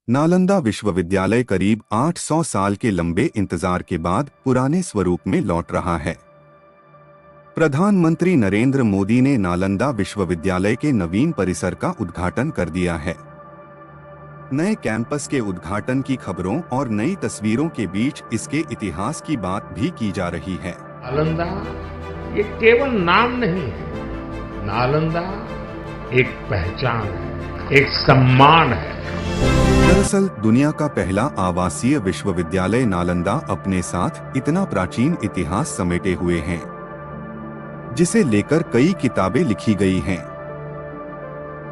नालंदा विश्वविद्यालय करीब 800 साल के लंबे इंतजार के बाद पुराने स्वरूप में लौट रहा है। प्रधानमंत्री नरेंद्र मोदी ने नालंदा विश्वविद्यालय के नवीन परिसर का उद्घाटन कर दिया है। नए कैंपस के उद्घाटन की खबरों और नई तस्वीरों के बीच इसके इतिहास की बात भी की जा रही है। नालंदा ये केवल नाम नहीं है, नालंदा एक पहचान है, एक सम्मान है। दरअसल दुनिया का पहला आवासीय विश्वविद्यालय नालंदा अपने साथ इतना प्राचीन इतिहास समेटे हुए हैं, जिसे लेकर कई किताबें लिखी गई हैं।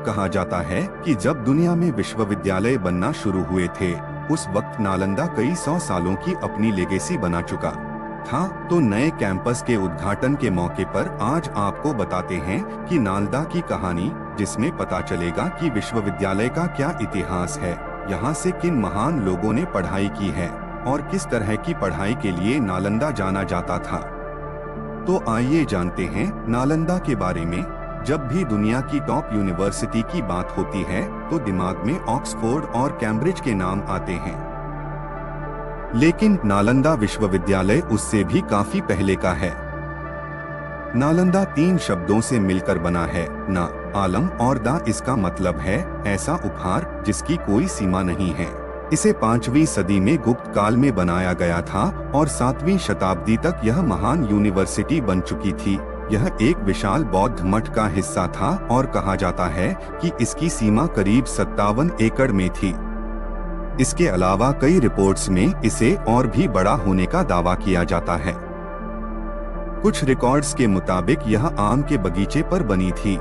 कहा जाता है कि जब दुनिया में विश्वविद्यालय बनना शुरू हुए थे, उस वक्त नालंदा कई 100 सालों की अपनी लेगेसी बना चुका था। तो नए कैंपस के उद्घाटन के मौके पर आज आपको बताते हैं कि नालंदा की कहानी, जिसमें पता चलेगा कि विश्वविद्यालय का क्या इतिहास है, यहाँ से किन महान लोगों ने पढ़ाई की है और किस तरह की पढ़ाई के लिए नालंदा जाना जाता था। तो आइए जानते हैं नालंदा के बारे में। जब भी दुनिया की टॉप यूनिवर्सिटी की बात होती है तो दिमाग में ऑक्सफोर्ड और कैम्ब्रिज के नाम आते हैं, लेकिन नालंदा विश्वविद्यालय उससे भी काफी पहले का है। नालंदा 3 शब्दों से मिलकर बना है, ना, आलम और दा। इसका मतलब है ऐसा उपहार जिसकी कोई सीमा नहीं है। इसे 5वीं सदी में गुप्त काल में बनाया गया था और 7वीं शताब्दी तक यह महान यूनिवर्सिटी बन चुकी थी। यह एक विशाल बौद्ध मठ का हिस्सा था और कहा जाता है कि इसकी सीमा करीब 57 एकड़ में थी। इसके अलावा कई रिपोर्ट्स में इसे और भी बड़ा होने का दावा किया जाता है। कुछ रिकॉर्ड्स के मुताबिक यह आम के बगीचे पर बनी थी,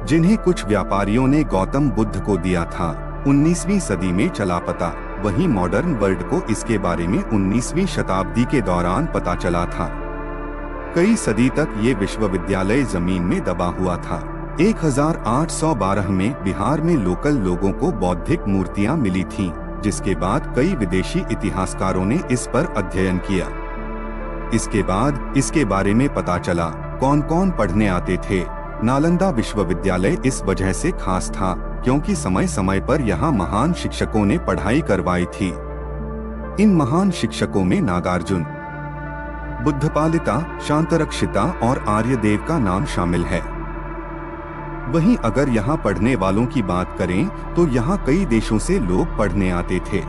जिन्हें कुछ व्यापारियों ने गौतम बुद्ध को दिया था। 19वीं सदी में चला पता। वहीं मॉडर्न वर्ल्ड को इसके बारे में 19वीं शताब्दी के दौरान पता चला था। कई सदी तक ये विश्वविद्यालय जमीन में दबा हुआ था। 1812 में बिहार में लोकल लोगों को बौद्धिक मूर्तियां मिली थीं, जिसके बाद कई विदेशी इतिहासकारों ने इस पर अध्ययन किया। इसके बाद इसके बारे में पता चला कौन कौन पढ़ने आते थे। नालंदा विश्वविद्यालय इस वजह से खास था क्योंकि समय समय पर यहाँ महान शिक्षकों ने पढ़ाई करवाई थी। इन महान शिक्षकों में नागार्जुन, बुद्धपालिता, शांतरक्षिता और आर्यदेव का नाम शामिल है। वहीं अगर यहाँ पढ़ने वालों की बात करें तो यहाँ कई देशों से लोग पढ़ने आते थे।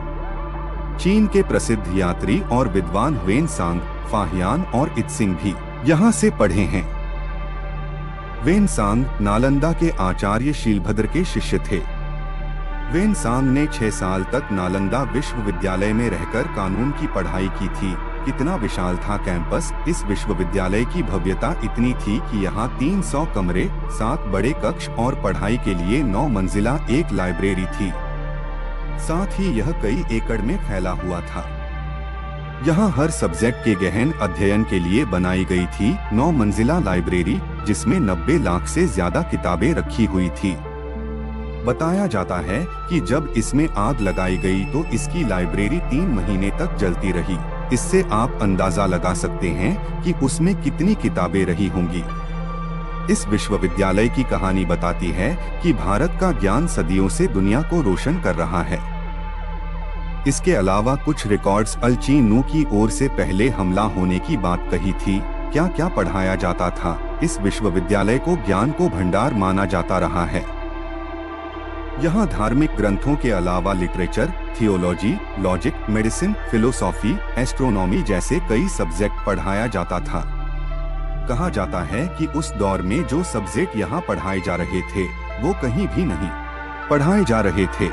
चीन के प्रसिद्ध यात्री और विद्वान ह्वेनसांग, फाहियान और इत्सिंग भी यहाँ से पढ़े हैं। ह्वेनसांग नालंदा के आचार्य शीलभद्र के शिष्य थे। ह्वेनसांग ने 6 साल तक नालंदा विश्वविद्यालय में रहकर कानून की पढ़ाई की थी। कितना विशाल था कैंपस। इस विश्वविद्यालय की भव्यता इतनी थी कि यहाँ 300 कमरे, 7 बड़े कक्ष और पढ़ाई के लिए 9 मंजिला एक लाइब्रेरी थी। साथ ही यह कई एकड़ में फैला हुआ था। यहाँ हर सब्जेक्ट के गहन अध्ययन के लिए बनाई गई थी 9 मंजिला लाइब्रेरी, जिसमें 90 लाख से ज्यादा किताबें रखी हुई थी। बताया जाता है कि जब इसमें आग लगाई गई तो इसकी लाइब्रेरी 3 महीने तक जलती रही। इससे आप अंदाजा लगा सकते हैं कि उसमें कितनी किताबें रही होंगी। इस विश्वविद्यालय की कहानी बताती है कि भारत का ज्ञान सदियों से दुनिया को रोशन कर रहा है। इसके अलावा कुछ रिकॉर्ड्स अल्ची नू की ओर से पहले हमला होने की बात कही थी। क्या क्या पढ़ाया जाता था। इस विश्वविद्यालय को ज्ञान को भंडार माना जाता रहा है। यहाँ धार्मिक ग्रंथों के अलावा literature, theology, logic, medicine, philosophy, astronomy जैसे कई सब्जेक्ट पढ़ाया जाता था। कहा जाता है कि उस दौर में जो सब्जेक्ट यहाँ पढ़ाए जा रहे थे वो कहीं भी नहीं पढ़ाए जा रहे थे।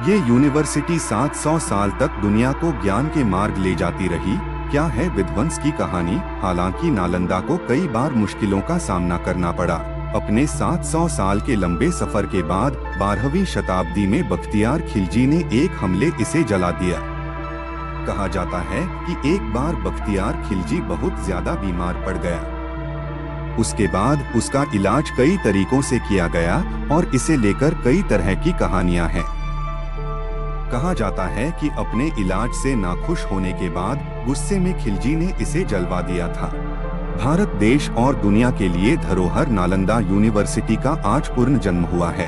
ये यूनिवर्सिटी 700 साल तक दुनिया को ज्ञान के मार्ग ले जाती रही। क्या है विध्वंस की कहानी। हालांकि नालंदा को कई बार मुश्किलों का सामना करना पड़ा। अपने 700 साल के लंबे सफर के बाद 12वीं शताब्दी में बख्तियार खिलजी ने एक हमले इसे जला दिया। कहा जाता है कि एक बार बख्तियार खिलजी बहुत ज्यादा बीमार पड़ गया। उसके बाद उसका इलाज कई तरीकों से किया गया और इसे लेकर कई तरह की कहानियां हैं। कहा जाता है कि अपने इलाज से नाखुश होने के बाद गुस्से में खिलजी ने इसे जलवा दिया था। भारत देश और दुनिया के लिए धरोहर नालंदा यूनिवर्सिटी का आज पूर्ण जन्म हुआ है।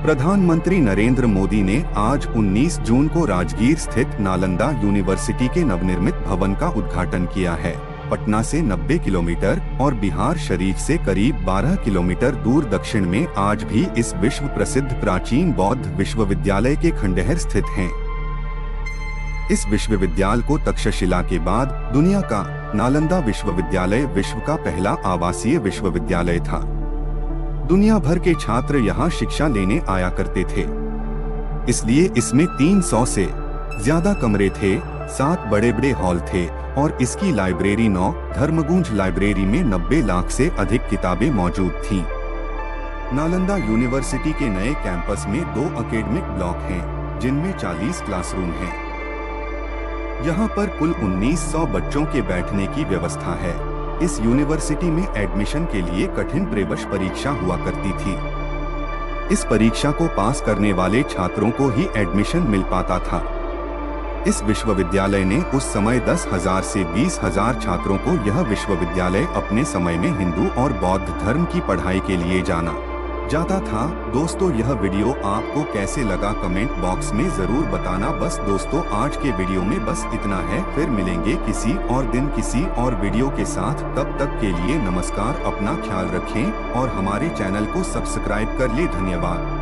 प्रधानमंत्री नरेंद्र मोदी ने आज 19 जून को राजगीर स्थित नालंदा यूनिवर्सिटी के नवनिर्मित भवन का उद्घाटन किया है। पटना से 90 किलोमीटर और बिहार शरीफ से करीब 12 किलोमीटर दूर दक्षिण में आज भी इस विश्व प्रसिद्ध प्राचीन बौद्ध विश्वविद्यालय के खंडहर स्थित हैं। इस विश्वविद्यालय को तक्षशिला के बाद दुनिया का नालंदा विश्वविद्यालय विश्व का पहला आवासीय विश्वविद्यालय था। दुनिया भर के छात्र यहाँ शिक्षा लेने आया करते थे, इसलिए इसमें 300 से ज्यादा कमरे थे, 7 बड़े बड़े हॉल थे और इसकी लाइब्रेरी 9 धर्मगुंज लाइब्रेरी में 90 लाख से अधिक किताबें मौजूद थीं। नालंदा यूनिवर्सिटी के नए कैंपस में 2 एकेडमिक ब्लॉक हैं, जिनमें 40 क्लासरूम हैं। यहाँ पर कुल 1900 बच्चों के बैठने की व्यवस्था है। इस यूनिवर्सिटी में एडमिशन के लिए कठिन प्रवेश परीक्षा हुआ करती थी। इस परीक्षा को पास करने वाले छात्रों को ही एडमिशन मिल पाता था। इस विश्वविद्यालय ने उस समय 10,000 से 20,000 छात्रों को यह विश्वविद्यालय अपने समय में हिंदू और बौद्ध धर्म की पढ़ाई के लिए जाना जाता था। दोस्तों, यह वीडियो आपको कैसे लगा कमेंट बॉक्स में जरूर बताना। बस दोस्तों, आज के वीडियो में बस इतना है। फिर मिलेंगे किसी और दिन किसी और वीडियो के साथ। तब तक के लिए नमस्कार, अपना ख्याल रखें और हमारे चैनल को सब्सक्राइब कर ले। धन्यवाद।